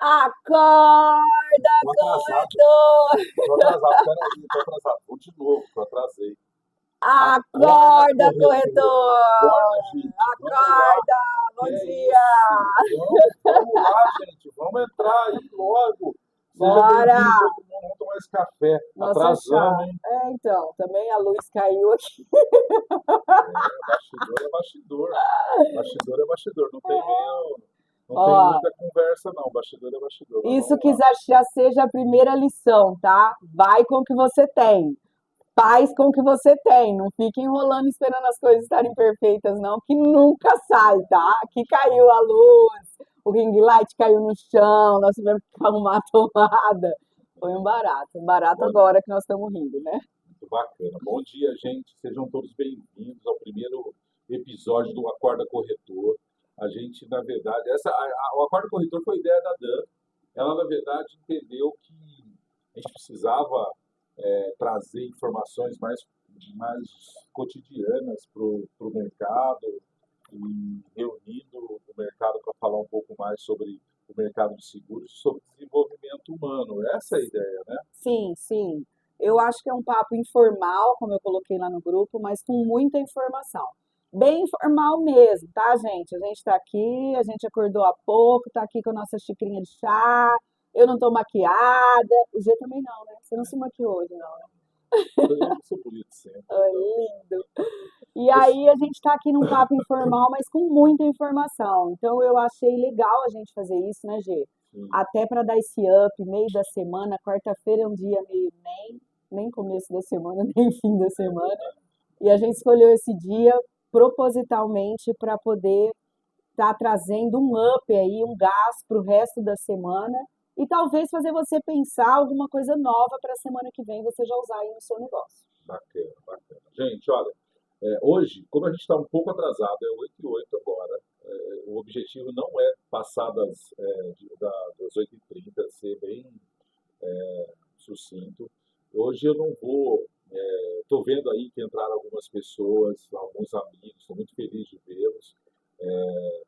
Acorda, Tô atrasado, corretor! tô atrasado, peraí, tô atrasado. Vou de novo, que eu atrasei. Acorda, Acorda, corretor! Acorda, corretor! gente. Vamos lá. Acorda! Que Bom é dia! isso? Vamos lá, gente. Vamos entrar aí logo. Seja Bora! bem-vindo todo mundo. Vamos tomar esse café. Nossa, Atrasamos, chá. hein? Então, também a luz caiu aqui. É, bastidor é bastidor. Bastidor é bastidor. Não tem Ó, muita conversa, não. Bastidor é bastidor. Mas isso vamos que lá. já seja a primeira lição, tá? Vai com o que você tem. Faz com o que você tem. Não fique enrolando esperando as coisas estarem perfeitas, não, que nunca sai, tá? Aqui caiu a luz, o ring light caiu no chão, nós tivemos que arrumar a tomada. Foi um barato. Um barato Olha, agora que nós estamos rindo, né? muito bacana. Bom dia, gente. Sejam todos bem-vindos ao primeiro episódio do Acorda Corretor. A gente, na verdade, o Acorda Corretor foi ideia da Dan. Ela, na verdade, entendeu que a gente precisava trazer informações mais cotidianas para o mercado e reunindo o mercado para falar um pouco mais sobre o mercado de seguros e sobre desenvolvimento humano. Essa é a ideia, né? Sim, sim. Eu acho que é um papo informal, como eu coloquei lá no grupo, mas com muita informação. Bem informal mesmo, tá, gente? A gente tá aqui, a gente acordou há pouco, tá aqui com a nossa xicrinha de chá. Eu não tô maquiada. O G também não, né? Você não se maquiou hoje, não, né? Eu sou bonito sempre, Ai, então. lindo. E aí a gente está aqui num papo informal, mas com muita informação. Então eu achei legal a gente fazer isso, né, Gê? Sim. Até para dar esse up, meio da semana, quarta-feira é um dia meio nem começo da semana, nem fim da semana. E a gente escolheu esse dia propositalmente para poder estar trazendo um up aí, um gás para o resto da semana e talvez fazer você pensar alguma coisa nova para a semana que vem você já usar aí no seu negócio. Bacana, bacana. Gente, olha, hoje, como a gente está um pouco atrasado, é 8h08 agora, o objetivo não é passar das 8h30, ser bem sucinto. Hoje eu não vou. Estou vendo aí que entraram algumas pessoas, alguns amigos, estou muito feliz de vê-los,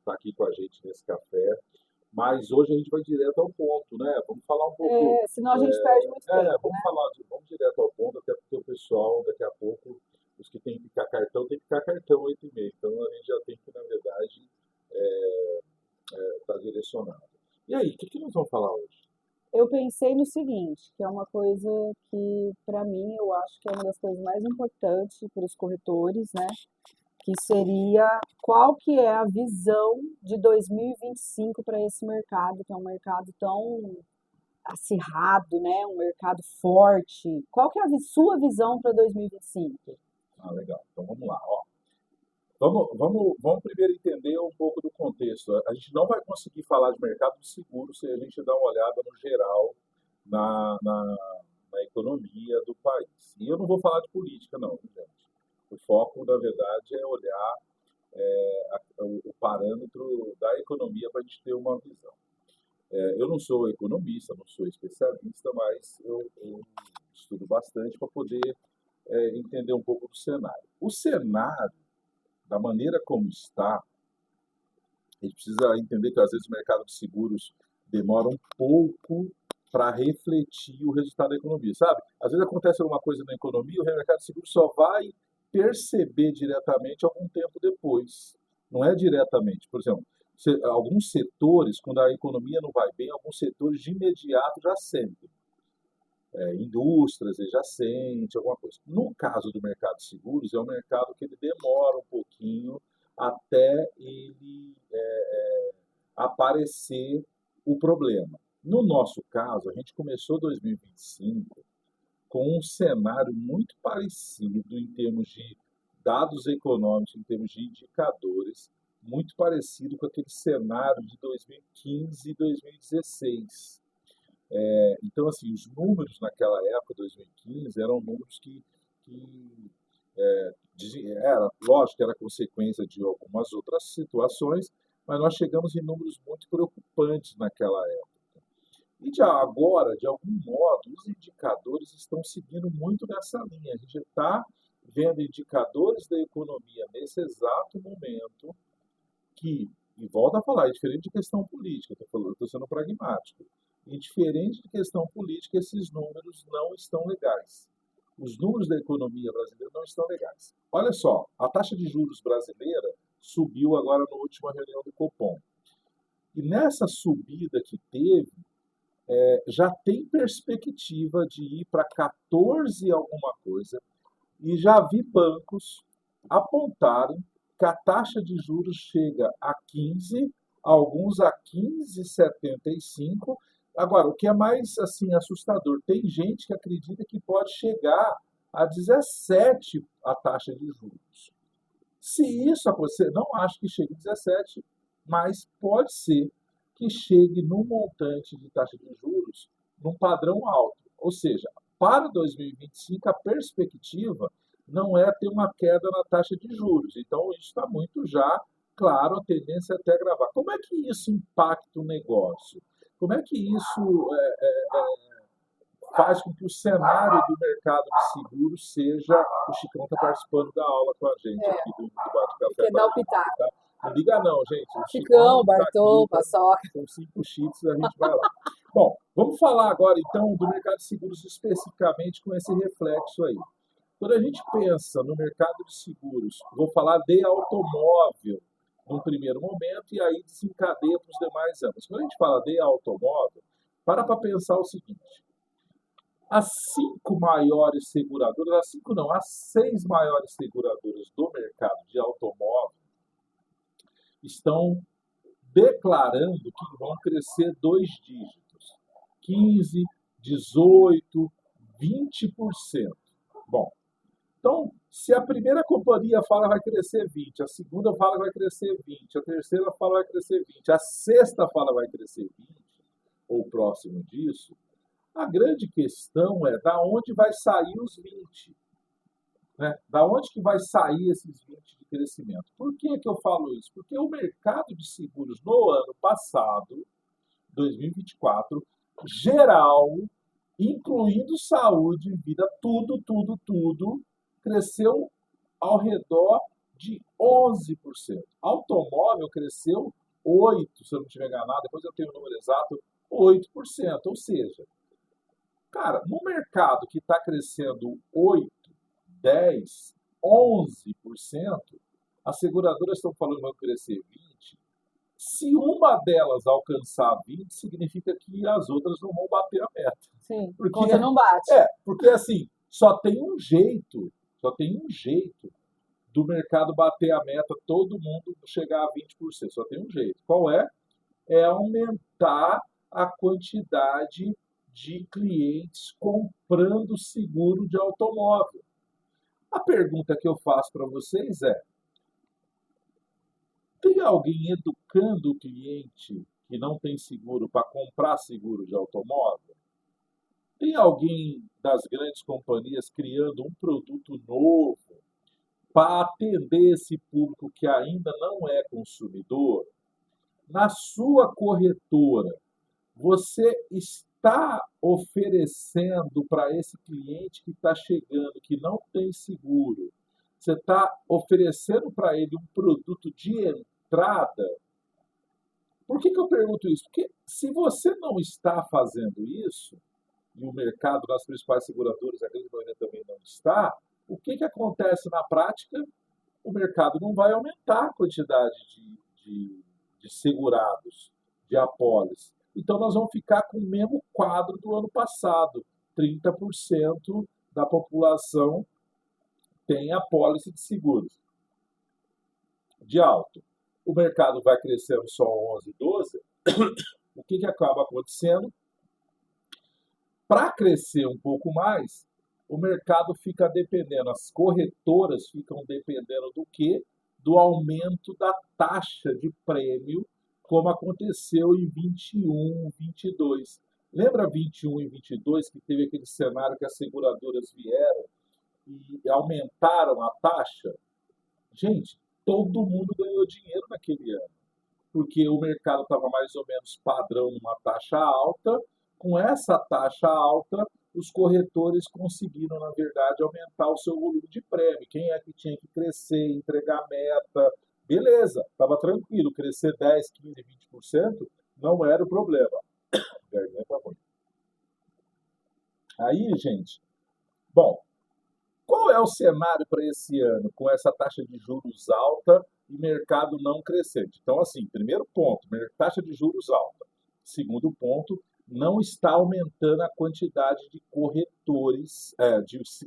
tá aqui com a gente nesse café. Mas hoje a gente vai direto ao ponto, né? Vamos falar um pouco. É, senão a gente perde muito tempo, Vamos né? falar, vamos direto ao ponto, até porque o pessoal, daqui a pouco, os que têm que picar cartão, tem que picar cartão 8h30. Então a gente já tem que, na verdade, estar direcionado. E aí, o que nós vamos falar hoje? Eu pensei no seguinte, que é uma coisa que, para mim, eu acho que é uma das coisas mais importantes para os corretores, né? Que seria qual que é a visão de 2025 para esse mercado, que é um mercado tão acirrado, né? Um mercado forte. Qual que é a sua visão para 2025? Ah, legal. Então vamos lá. Ó. Vamos primeiro entender um pouco do contexto. A gente não vai conseguir falar de mercado de seguro se a gente dar uma olhada no geral na, na, na economia do país. E eu não vou falar de política, não, gente. O foco, na verdade, é olhar o parâmetro da economia para a gente ter uma visão. Eu não sou economista, não sou especialista, mas eu estudo bastante para poder entender um pouco do cenário. O cenário, da maneira como está, a gente precisa entender que às vezes o mercado de seguros demora um pouco para refletir o resultado da economia, sabe? Às vezes acontece alguma coisa na economia, o mercado de seguros só vai perceber diretamente algum tempo depois. Não é diretamente. Por exemplo, alguns setores, quando a economia não vai bem, alguns setores de imediato já sentem. Indústrias adjacentes, alguma coisa. No caso do mercado de seguros, é um mercado que ele demora um pouquinho até ele aparecer o problema. No nosso caso, a gente começou 2025 com um cenário muito parecido em termos de dados econômicos, em termos de indicadores, muito parecido com aquele cenário de 2015 e 2016. Então, assim, os números naquela época, 2015, eram números lógico que era consequência de algumas outras situações, mas nós chegamos em números muito preocupantes naquela época. E agora, de algum modo, os indicadores estão seguindo muito nessa linha. A gente está vendo indicadores da economia nesse exato momento que E volto a falar, é diferente de questão política, estou sendo pragmático. E diferente de questão política, esses números não estão legais. Os números da economia brasileira não estão legais. Olha só, a taxa de juros brasileira subiu agora na última reunião do Copom. E nessa subida que teve, já tem perspectiva de ir para 14 alguma coisa, e já vi bancos apontarem que a taxa de juros chega a 15, alguns a 15,75. Agora, o que é mais assim assustador, tem gente que acredita que pode chegar a 17 a taxa de juros. Se isso acontecer, não acho que chegue a 17, mas pode ser que chegue num montante de taxa de juros num padrão alto. Ou seja, para 2025, a perspectiva não é ter uma queda na taxa de juros. Então, isso está muito já claro, a tendência é até agravar. Como é que isso impacta o negócio? Como é que isso faz com que o cenário do mercado de seguros seja... O Chicão está participando da aula com a gente aqui do Bate-Café. Porque dá o pitaco. Tá? Não liga não, gente. O Chicão, tá Bartol, aqui, Paçoca. são 5 cheats, a gente vai lá. Bom, vamos falar agora então do mercado de seguros especificamente com esse reflexo aí. Quando a gente pensa no mercado de seguros, vou falar de automóvel num primeiro momento e aí desencadeia para os demais anos. Quando a gente fala de automóvel, para pensar o seguinte: as 5 maiores seguradoras, as 5 não, as 6 maiores seguradoras do mercado de automóvel estão declarando que vão crescer 2 dígitos, 15, 18, 20%. Bom, então, se a primeira companhia fala que vai crescer 20, a segunda fala que vai crescer 20, a terceira fala que vai crescer 20, a sexta fala que vai crescer 20, ou próximo disso, a grande questão é da onde vai sair os 20. Né? Da onde que vai sair esses 20 de crescimento? Por que eu falo isso? Porque o mercado de seguros no ano passado, 2024, geral, incluindo saúde, vida, tudo, cresceu ao redor de 11%. Automóvel cresceu 8%, se eu não estiver enganado, depois eu tenho o número exato, 8%. Ou seja, cara, no mercado que está crescendo 8%, 10%, 11%, as seguradoras estão falando que vão crescer 20%. Se uma delas alcançar 20%, significa que as outras não vão bater a meta. Sim, porque conta não bate. Porque assim, só tem um jeito do mercado bater a meta, todo mundo chegar a 20%. Só tem um jeito. Qual é? É aumentar a quantidade de clientes comprando seguro de automóvel. A pergunta que eu faço para vocês é: tem alguém educando o cliente que não tem seguro para comprar seguro de automóvel? Tem alguém das grandes companhias criando um produto novo para atender esse público que ainda não é consumidor? Na sua corretora, você está oferecendo para esse cliente que está chegando, que não tem seguro, você está oferecendo para ele um produto de entrada? Por que eu pergunto isso? Porque se você não está fazendo isso, e o mercado nas principais seguradoras, a grande maioria também não está, o que acontece na prática? O mercado não vai aumentar a quantidade de segurados, de apólices. Então, nós vamos ficar com o mesmo quadro do ano passado. 30% da população tem apólice de seguros de alto. O mercado vai crescendo só 11, 12. O que acaba acontecendo? Para crescer um pouco mais, o mercado fica dependendo, as corretoras ficam dependendo do quê? Do aumento da taxa de prêmio, como aconteceu em 21, 22. Lembra 21 e 22 que teve aquele cenário que as seguradoras vieram e aumentaram a taxa? Gente, todo mundo ganhou dinheiro naquele ano, porque o mercado estava mais ou menos padrão numa taxa alta. Com essa taxa alta, os corretores conseguiram, na verdade, aumentar o seu volume de prêmio. Quem é que tinha que crescer, entregar meta, Beleza, estava tranquilo, crescer 10, 15, 20% não era o problema. Garganta ruim. Aí, gente, bom, qual é o cenário para esse ano com essa taxa de juros alta e mercado não crescente? Então, assim, primeiro ponto, taxa de juros alta. Segundo ponto, não está aumentando a quantidade de corretores,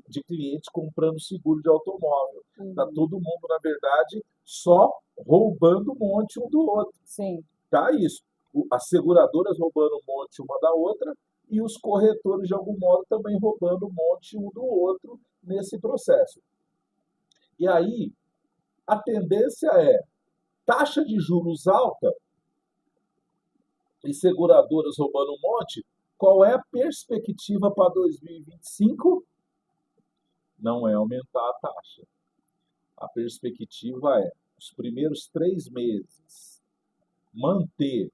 de clientes comprando seguro de automóvel. Está Uhum. todo mundo, na verdade, só roubando um monte um do outro. Sim. Tá isso. As seguradoras roubando um monte uma da outra e os corretores, de algum modo, também roubando um monte um do outro nesse processo. E aí, a tendência é taxa de juros alta e seguradoras roubando um monte. Qual é a perspectiva para 2025? Não é aumentar a taxa. A perspectiva é, os primeiros 3 meses, manter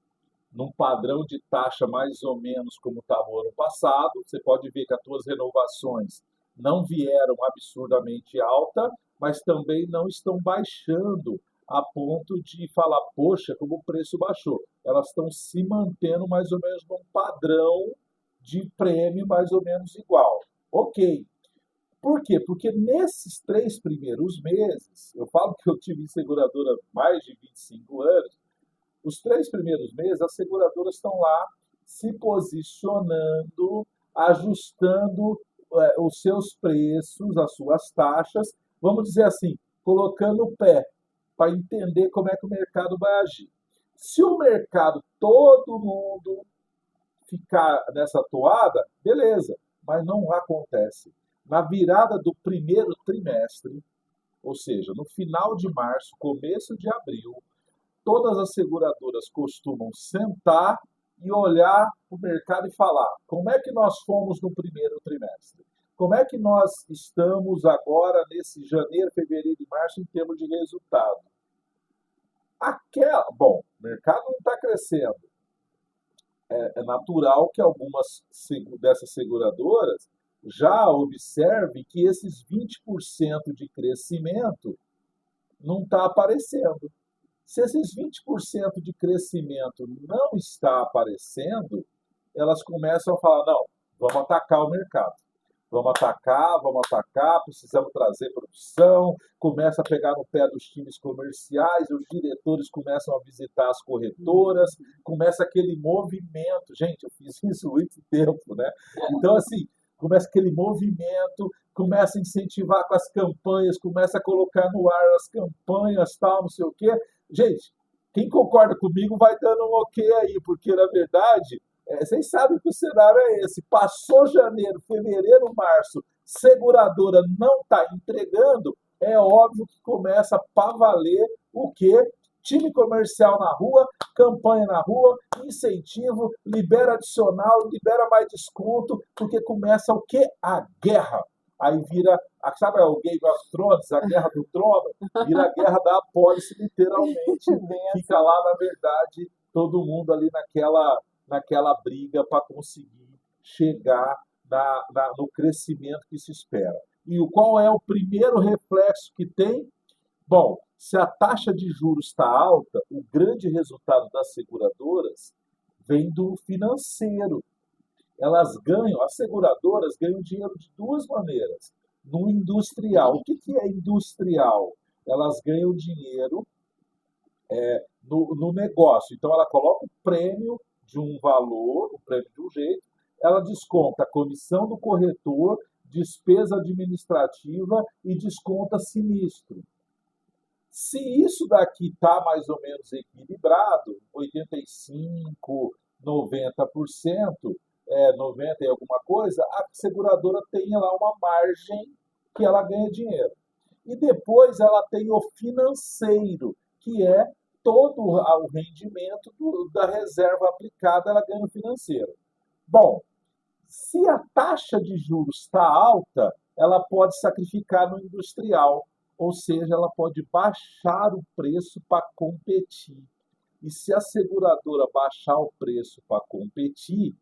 num padrão de taxa mais ou menos como estava o ano passado. Você pode ver que as suas renovações não vieram absurdamente alta, mas também não estão baixando a ponto de falar, poxa, como o preço baixou. Elas estão se mantendo mais ou menos num padrão de prêmio mais ou menos igual. Ok. Por quê? Porque nesses 3 primeiros meses, eu falo que eu tive em seguradora mais de 25 anos, os 3 primeiros meses, as seguradoras estão lá se posicionando, ajustando os seus preços, as suas taxas, vamos dizer assim, colocando o pé para entender como é que o mercado vai agir. Se o mercado, todo mundo ficar nessa toada, beleza, mas não acontece. Na virada do primeiro trimestre, ou seja, no final de março, começo de abril, todas as seguradoras costumam sentar e olhar o mercado e falar: como é que nós fomos no primeiro trimestre? Como é que nós estamos agora nesse janeiro, fevereiro e março em termos de resultado? Bom, o mercado não está crescendo. É natural que algumas dessas seguradoras já observem que esses 20% de crescimento não está aparecendo. Se esses 20% de crescimento não está aparecendo, elas começam a falar, não, vamos atacar o mercado. Vamos atacar, precisamos trazer produção, começa a pegar no pé dos times comerciais, os diretores começam a visitar as corretoras, começa aquele movimento. Gente, eu fiz isso há muito tempo, né? Então, assim, começa aquele movimento, começa a incentivar com as campanhas, começa a colocar no ar as campanhas, tal, não sei o quê. Gente, quem concorda comigo vai dando um ok aí, porque na verdade, vocês sabem que o cenário é esse. Passou janeiro, fevereiro, março, seguradora não está entregando, é óbvio que começa para valer o quê? Time comercial na rua, campanha na rua, incentivo, libera adicional, libera mais desconto, porque começa o quê? A guerra. Aí vira, sabe o Game of Thrones, a Guerra do Trono? Vira a Guerra da Apólice, literalmente. Fica lá, na verdade, todo mundo ali naquela briga para conseguir chegar no crescimento que se espera. E qual é o primeiro reflexo que tem? Bom, se a taxa de juros está alta, o grande resultado das seguradoras vem do financeiro. As seguradoras ganham dinheiro de duas maneiras. No industrial. O que é industrial? Elas ganham dinheiro no negócio. Então, ela coloca o prêmio de um valor, o prêmio de um jeito, ela desconta a comissão do corretor, despesa administrativa e desconta sinistro. Se isso daqui está mais ou menos equilibrado, 85, 90%, 90 e alguma coisa, a seguradora tem lá uma margem que ela ganha dinheiro. E depois ela tem o financeiro, que é todo o rendimento da reserva aplicada, ela ganha no financeiro. Bom, se a taxa de juros está alta, ela pode sacrificar no industrial, ou seja, ela pode baixar o preço para competir. E se a seguradora baixar o preço para competir,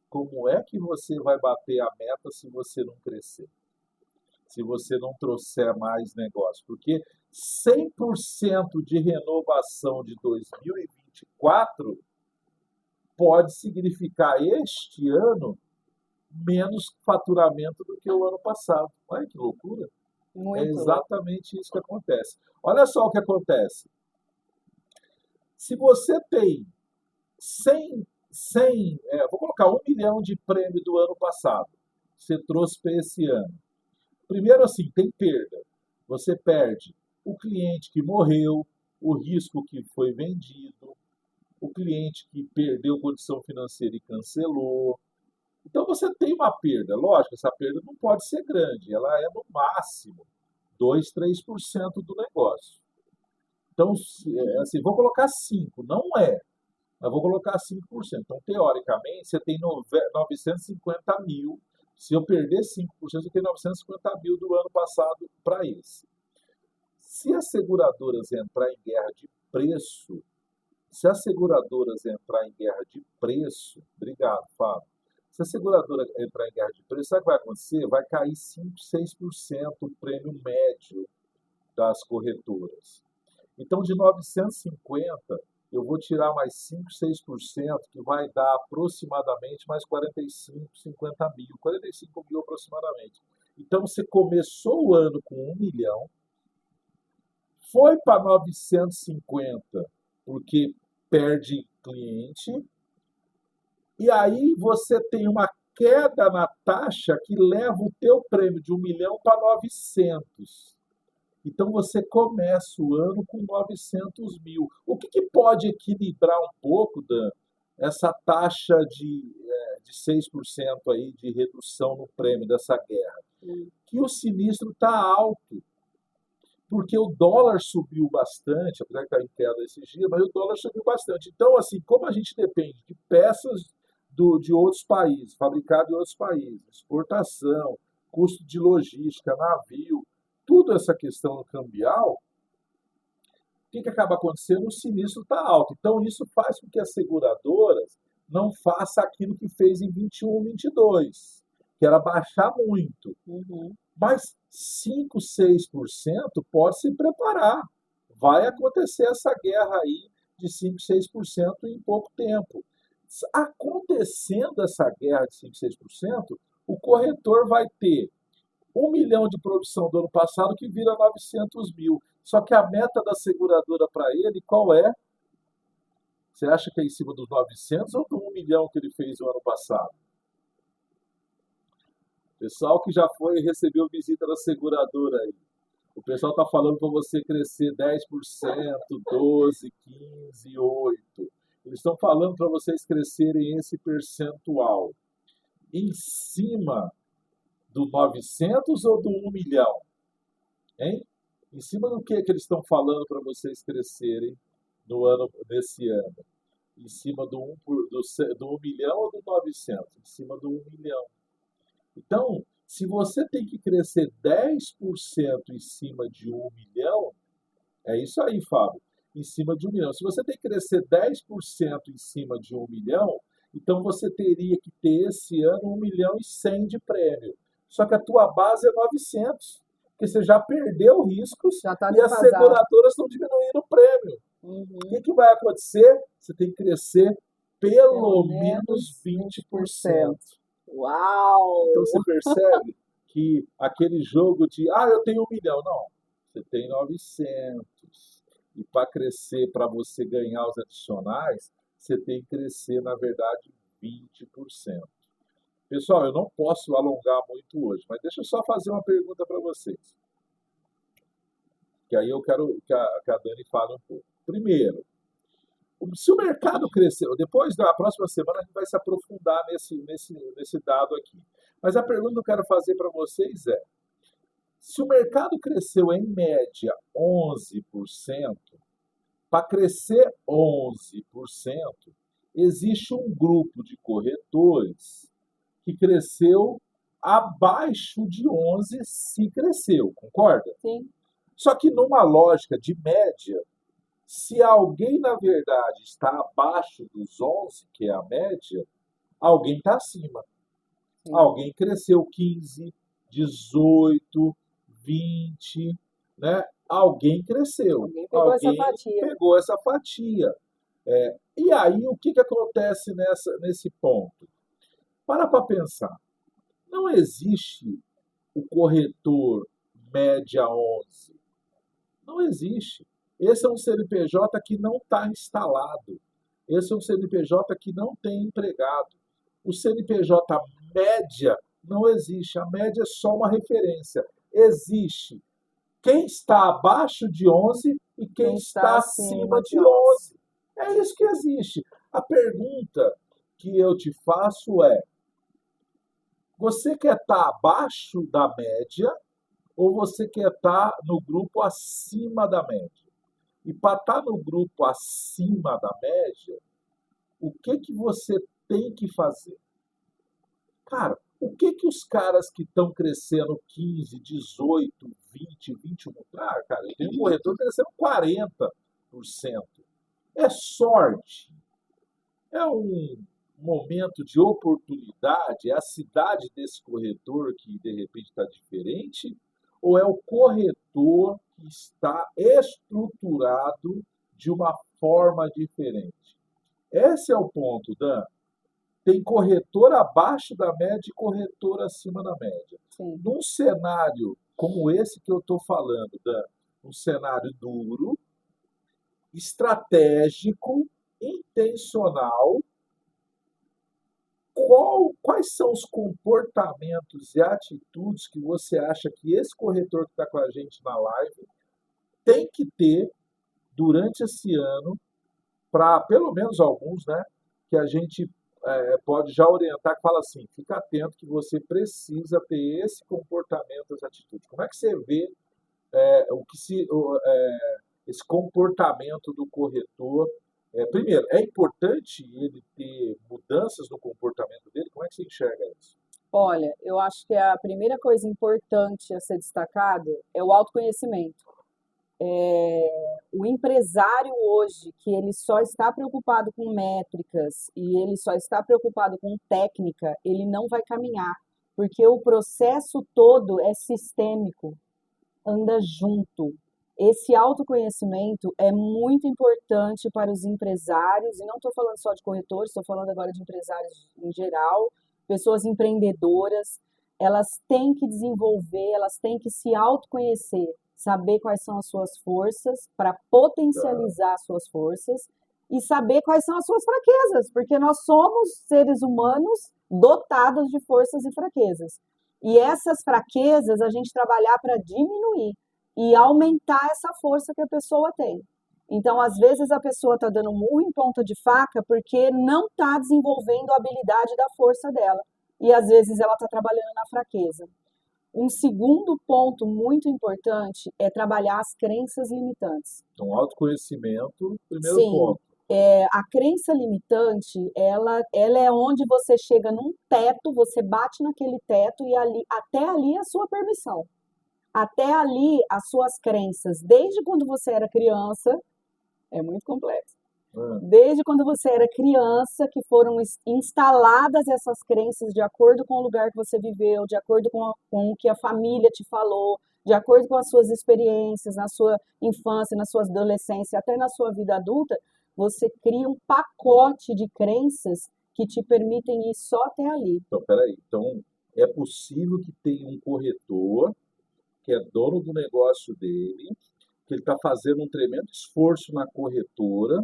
como é que você vai bater a meta se você não crescer? se você não trouxer mais negócio, porque 100% de renovação de 2024 pode significar este ano menos faturamento do que o ano passado. Olha que loucura! É Muito louco. exatamente isso que acontece. Olha só o que acontece. Se você tem 100, vou colocar 1 milhão de prêmio do ano passado, você trouxe para esse ano. Primeiro, assim, tem perda. Você perde o cliente que morreu, o risco que foi vendido, o cliente que perdeu condição financeira e cancelou. Então você tem uma perda. Lógico, essa perda não pode ser grande, ela é no máximo 2, 3% do negócio. Então, assim, vou colocar 5, não é. Mas vou colocar 5%. Então, teoricamente, você tem 950 mil. Se eu perder 5%, eu tenho 950 mil do ano passado para esse. Se as seguradoras entrar em guerra de preço, obrigado, Fábio. Se a seguradora entrar em guerra de preço, sabe o que vai acontecer? Vai cair 5, 6% o prêmio médio das corretoras. Então, de 950, eu vou tirar mais 5, 6%, que vai dar aproximadamente mais 45, 50 mil. 45 mil aproximadamente. Então, você começou o ano com 1 milhão, foi para 950, porque perde cliente, e aí você tem uma queda na taxa que leva o teu prêmio de 1 milhão para 900. Então você começa o ano com 900 mil. O que pode equilibrar um pouco, Dan, essa taxa de 6% aí de redução no prêmio dessa guerra? Que o sinistro está alto, porque o dólar subiu bastante, apesar de estar em queda esses dias, mas o dólar subiu bastante. Então, assim, como a gente depende de peças de outros países, fabricado em outros países, exportação, custo de logística, navio, tudo essa questão cambial, o que acaba acontecendo? O sinistro está alto. Então, isso faz com que as seguradoras não façam aquilo que fez em 21, 22, que era baixar muito. Mas 5, 6% pode se preparar. Vai acontecer essa guerra aí de 5, 6% em pouco tempo. Acontecendo essa guerra de 5, 6%, o corretor vai ter 1 milhão de produção do ano passado que vira 900 mil. Só que a meta da seguradora para ele, qual é? Você acha que é em cima dos 900 ou do 1 milhão que ele fez no ano passado? Pessoal que já foi e recebeu visita da seguradora aí. O pessoal está falando para você crescer 10%, 12%, 15%, 8%. Eles estão falando para vocês crescerem esse percentual em cima do 900 ou do 1 milhão? Hein? Em cima do que eles estão falando para vocês crescerem nesse ano? Em cima do 1 milhão ou do 900? Em cima do 1 milhão. Então, se você tem que crescer 10% em cima de 1 milhão, é isso aí, Fábio, em cima de 1 milhão. Se você tem que crescer 10% em cima de 1 milhão, então você teria que ter esse ano 1 milhão e 100 de prêmio. Só que a tua base é 900, porque você já perdeu riscos e as seguradoras estão diminuindo o prêmio. O que vai acontecer? Você tem que crescer pelo menos 20%. Uau! Então você percebe que aquele jogo de, eu tenho 1 milhão. Não, você tem 900. E para crescer, para você ganhar os adicionais, você tem que crescer, na verdade, 20%. Pessoal, eu não posso alongar muito hoje, mas deixa eu só fazer uma pergunta para vocês. Que aí eu quero que a Dani fale um pouco. Primeiro, se o mercado cresceu, depois da próxima semana a gente vai se aprofundar nesse dado aqui. Mas a pergunta que eu quero fazer para vocês é, se o mercado cresceu em média 11%, para crescer 11%, existe um grupo de corretores que cresceu abaixo de 11% se cresceu, concorda? Sim. Só que numa lógica de média, se alguém, na verdade, está abaixo dos 11, que é a média, alguém está acima. Sim. Alguém cresceu 15, 18, 20, né? Alguém cresceu, Alguém pegou essa alguém fatia. pegou essa fatia. E aí, o que que acontece nesse ponto? Para pensar. Não existe o corretor média 11. Não existe. Esse é um CNPJ que não está instalado. Esse é um CNPJ que não tem empregado. O CNPJ média não existe. A média é só uma referência. Existe quem está abaixo de 11 e quem Quem está está acima acima de de 11. 11. É isso que existe. A pergunta que eu te faço é: você quer estar abaixo da média ou você quer estar no grupo acima da média? E para estar no grupo acima da média, o que que você tem que fazer? Cara, o que que os caras que estão crescendo 15, 18, 20, 21, cara, eu tenho um corretor crescendo 40%. É sorte? É um momento de oportunidade? É a cidade desse corretor que de repente está diferente? Ou é o corretor que está estruturado de uma forma diferente? Esse é o ponto, Dan. Tem corretor abaixo da média e corretor acima da média. Sim. Num cenário como esse que eu estou falando, Dan, um cenário duro, estratégico, intencional, quais são os comportamentos e atitudes que você acha que esse corretor que está com a gente na live tem que ter durante esse ano, para pelo menos alguns, né, que a gente pode já orientar, que fala assim, fica atento que você precisa ter esse comportamento, essa atitude. Como é que você vê esse comportamento do corretor? Primeiro, é importante ele ter mudanças no comportamento dele? Como é que você enxerga isso? Olha, eu acho que a primeira coisa importante a ser destacado é o autoconhecimento. O empresário hoje, que ele só está preocupado com métricas e ele só está preocupado com técnica, ele não vai caminhar, porque o processo todo é sistêmico, anda junto. Esse autoconhecimento é muito importante para os empresários, e não estou falando só de corretores, estou falando agora de empresários em geral, pessoas empreendedoras. Elas têm que desenvolver, elas têm que se autoconhecer, saber quais são as suas forças para potencializar as suas forças e saber quais são as suas fraquezas, porque nós somos seres humanos dotados de forças e fraquezas. E essas fraquezas a gente trabalhar para diminuir e aumentar essa força que a pessoa tem. Então, às vezes, a pessoa está dando murro em ponta de faca porque não está desenvolvendo a habilidade da força dela. E às vezes ela está trabalhando na fraqueza. Um segundo ponto muito importante é trabalhar as crenças limitantes. Então, autoconhecimento, primeiro Sim, ponto. a crença limitante, ela é onde você chega num teto, você bate naquele teto e até ali é a sua permissão. Até ali as suas crenças, desde quando você era criança, é muito complexo. Desde quando você era criança, que foram instaladas essas crenças de acordo com o lugar que você viveu, de acordo com o que a família te falou, de acordo com as suas experiências na sua infância, na sua adolescência, até na sua vida adulta, você cria um pacote de crenças que te permitem ir só até ali. Então, peraí. Então, é possível que tenha um corretor que é dono do negócio dele, que ele está fazendo um tremendo esforço na corretora,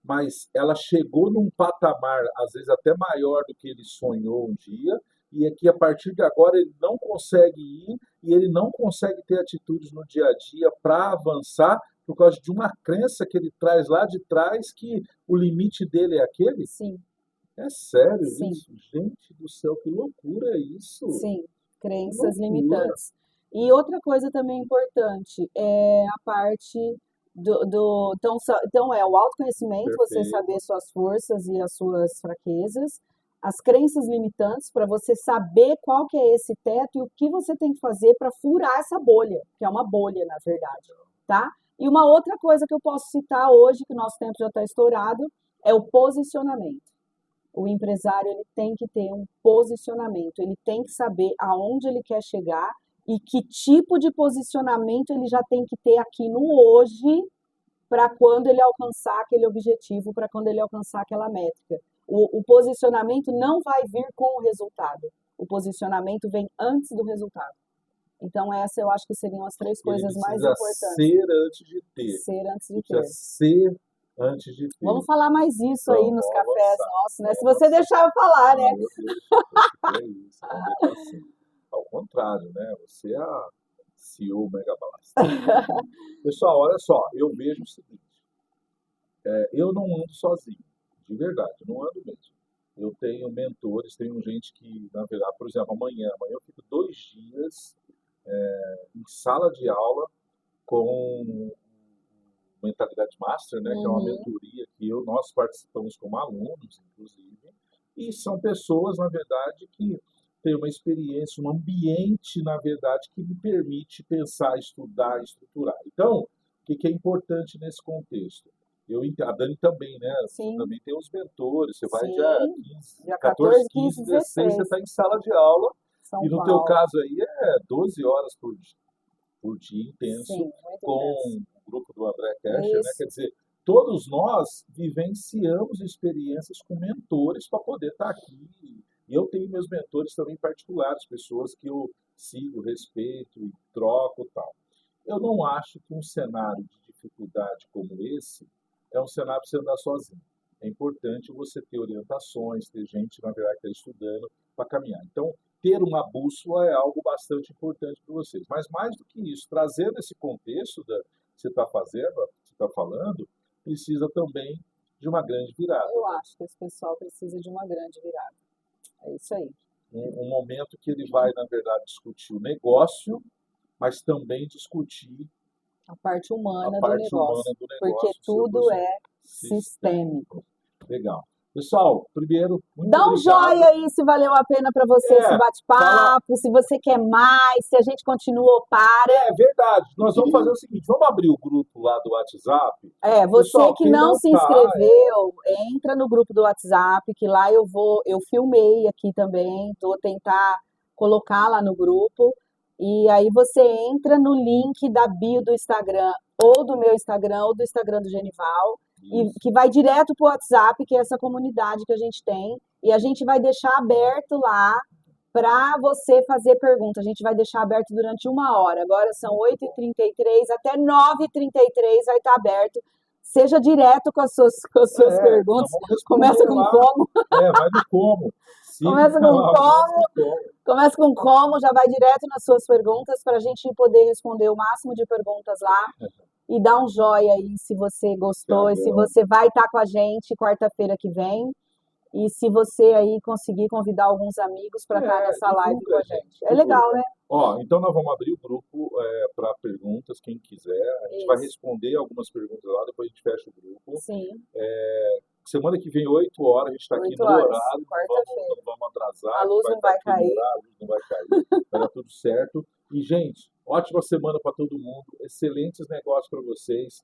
mas ela chegou num patamar, às vezes até maior do que ele sonhou um dia, e é que a partir de agora ele não consegue ir e ele não consegue ter atitudes no dia a dia para avançar por causa de uma crença que ele traz lá de trás que o limite dele é aquele? Sim, É sério sim, isso? Gente do céu, que loucura é isso? sim, Que crenças loucura. limitantes. E outra coisa também importante é a parte então é o autoconhecimento, você Perfeito. saber suas forças e as suas fraquezas, as crenças limitantes para você saber qual que é esse teto e o que você tem que fazer para furar essa bolha, que é uma bolha na verdade, tá? E uma outra coisa que eu posso citar hoje, que o nosso tempo já está estourado, é o posicionamento. O empresário ele tem que ter um posicionamento, ele tem que saber aonde ele quer chegar e que tipo de posicionamento ele já tem que ter aqui no hoje para quando ele alcançar aquele objetivo, para quando ele alcançar aquela métrica. O posicionamento não vai vir com o resultado. O posicionamento vem antes do resultado. Então, essa eu acho que seriam as três Ele coisas mais precisa importantes. ser antes de ter. Ser antes de Ele ter. precisa ser antes de ter. Vamos falar mais isso aí Então, nos vamos cafés avançar. nossos, né? Se Vamos você avançar. deixar eu falar, né? Não, eu deixo. É isso. Vamos deixar assim. Ao contrário, né? Você é a CEO Mega Blaster. Pessoal, olha só. Eu vejo o seguinte. Eu não ando sozinho. De verdade. Não ando mesmo. Eu tenho mentores, tenho gente que, na verdade, por exemplo, amanhã eu fico 2 dias em sala de aula com Mentalidade Master, né, que é uma mentoria que nós participamos como alunos, inclusive, e são pessoas, na verdade, que têm uma experiência, um ambiente, na verdade, que me permite pensar, estudar, estruturar. Então, o que é importante nesse contexto? A Dani também, né? Você Sim. também tem os mentores, você vai Sim. dia Dia 14, 14, 15, 15, 16, você 16. está em sala de aula, São e no teu Paulo. caso aí é 12 horas por dia intenso, Sim, muito com intenso. o grupo do André Kescher, né? Isso. Quer dizer, todos nós vivenciamos experiências com mentores para poder estar aqui. E eu tenho meus mentores também particulares, pessoas que eu sigo, respeito e troco e tal. Eu não acho que um cenário de dificuldade como esse é um cenário para você andar sozinho. É importante você ter orientações, ter gente, na verdade, que está estudando para caminhar. Então, ter uma bússola é algo bastante importante para vocês. Mas mais do que isso, trazendo esse contexto que você está fazendo, que você está falando, precisa também de uma grande virada. Eu acho que esse pessoal precisa de uma grande virada. É isso aí. Um momento que ele vai, na verdade, discutir o negócio, mas também discutir A parte humana a do parte humana negócio. do negócio. Porque seu tudo posicionamento é sistêmico. Legal. Pessoal, primeiro, muito Dá um obrigado. joia aí se valeu a pena para você esse bate-papo, se você quer mais, se a gente continua ou para. É verdade. Nós vamos fazer o seguinte, vamos abrir o grupo lá do WhatsApp. Você Pessoal, que quem não não se tá, inscreveu, entra no grupo do WhatsApp, que lá eu filmei aqui também, vou tentar colocar lá no grupo, e aí você entra no link da bio do Instagram, ou do meu Instagram, ou do Instagram do Genival, e que vai direto para o WhatsApp, que é essa comunidade que a gente tem, e a gente vai deixar aberto lá para você fazer pergunta. A gente vai deixar aberto durante 1 hora. Agora são 8h33, até 9h33 vai estar aberto. Seja direto com as suas perguntas. Começa com lá. como. Vai do como. Começa com como. Começa com como, já vai direto nas suas perguntas para a gente poder responder o máximo de perguntas lá. E dá um joia aí se você gostou e se você vai estar com a gente quarta-feira que vem. E se você aí conseguir convidar alguns amigos para estar nessa live com a gente. É legal, né? Então nós vamos abrir o grupo para perguntas, quem quiser. A gente vai responder algumas perguntas lá, depois a gente fecha o grupo. Sim. Semana que vem, 8 horas, a gente está aqui no horário, não vamos atrasar. A luz não vai cair. A luz não vai cair, vai dar tudo certo. E, gente, ótima semana para todo mundo, excelentes negócios para vocês.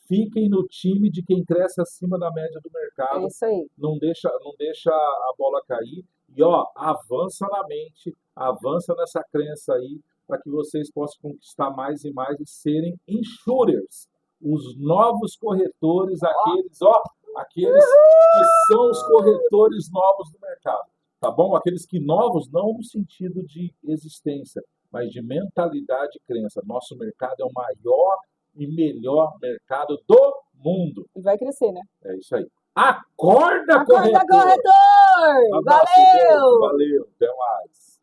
Fiquem no time de quem cresce acima da média do mercado. É isso aí. Não deixa a bola cair. E, avança na mente, avança nessa crença aí, para que vocês possam conquistar mais e mais e serem insurers. Os novos corretores, aqueles que são os corretores novos do mercado. Tá bom? Aqueles que novos, não no sentido de existência, mas de mentalidade e crença. Nosso mercado é o maior e melhor mercado do mundo. E vai crescer, né? É isso aí. Acorda, corretor! Valeu! Valeu! Valeu, até mais.